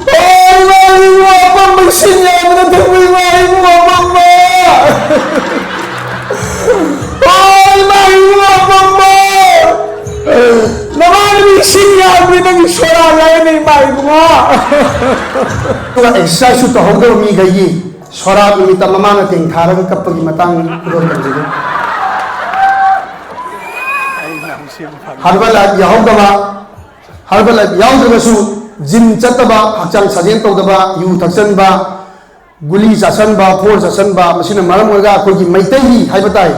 Ôi mai mua bông mình xin nhà nó thương mình mai mua bông mà. Ôi mai mua bông mà. Nó mai mình xin nhà mình đang xóa lại này mai mua. Tôi exercise chút không đâu mi cái gì. Xóa mi tâm mà nó tiếng thà cái cấp cái matang rồi cái gì. Harbala yahoo daba. Harbala yahoo daba su. Gym chataba hakchang sajen tawdaba yu thaksanba guli chasanba phor chasanba masina maram oiga akogi maitai hi haibatai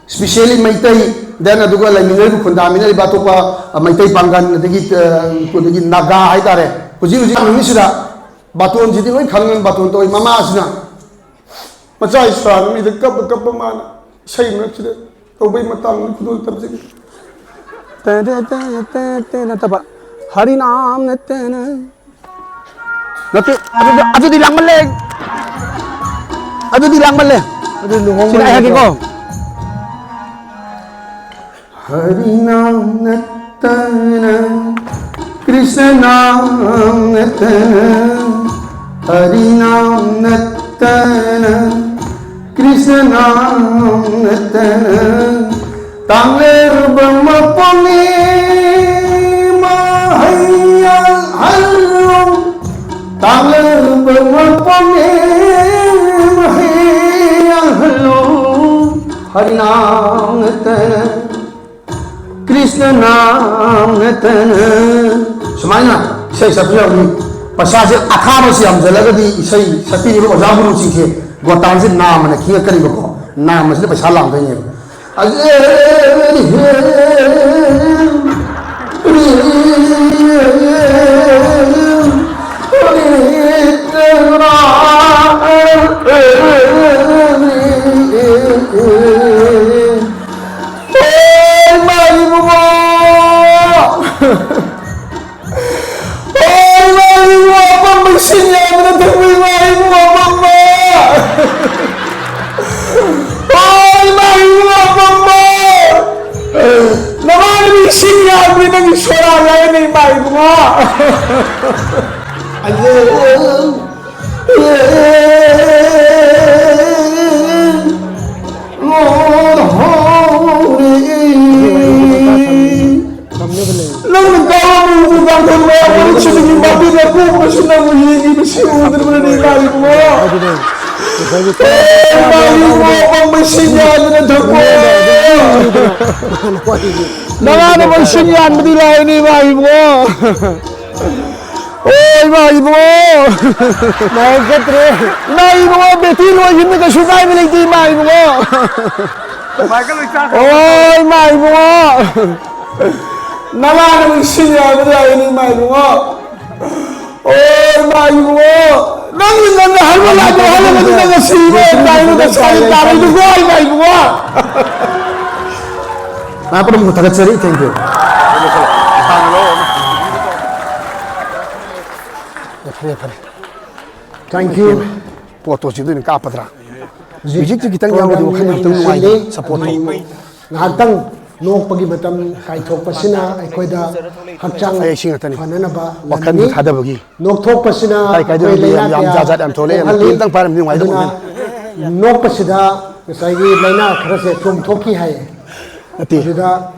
specially maitai then aduga laiminer ku khunda minari batopa maitai pangan adagi naga haitare huji misira baton jidi loi khangan baton to mama asina machai sran mi de kap mana sei machide tawbai matang kudul tabjigi te na taba Hari Nam Natana Nati Ado di lang maleg Ado di lang maleg Ado luhong Sina ayagi ko Hari Nam Natana Krishna Nam Natana Hari Nam Natana Krishna Nam Natana Tangler Brahmapani Tangler bermapane mahayal halu Hari Nam Natana Krishna Nam Natana Semuanya saya sabya ni pasal akhar siam jalagadi isai sati ni ojam guru sikhe gotam se naam ne khiya kari ko naam se pasal lang dai ni Nangana mo sinyan mo dilay ni mai mo. Oi mai mo. Mai ketre. Mai mo beti lo hin ka sunai mi lagi mai mo. Mai ka lagsa. Oi mai mo. Nangana mo sinyan mo dilay ni mai mo. Oi mai mo. Nang nang halwa to halwa to nang sibo dai no sai dai no goi mai mo. Nah, apa mau tak cari? Thank you. Thank you. Foto sih tu ni apa terang? Music tu kita yang ada bukan yang tunggu lagi. Support. Ngatang nok pagi matam kai thok pasina ai da hakchang fanana ba wakan thada bagi nok thok pasina kai da yam jajat am thole am tin tang param ni wai da nok pasida sai gi laina khara se chum thoki hai Ati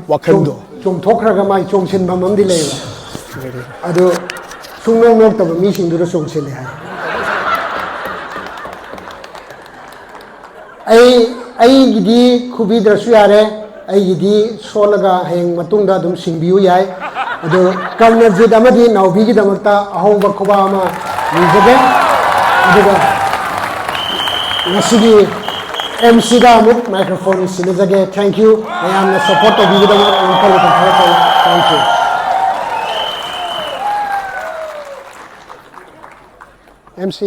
wakando chung thokra ga mai chung sin bamam di leba ado chung nok ta mi sing du chung sin le ai gidi khubi dra su yare ai gidi solaga heng matung da dum sing biu yai ado kalner je damadi naubi gi damakta ahong ba khoba ma ni jage ado ga nasigi MC da muk microphone sini jage thank you I am the support of you thank you MC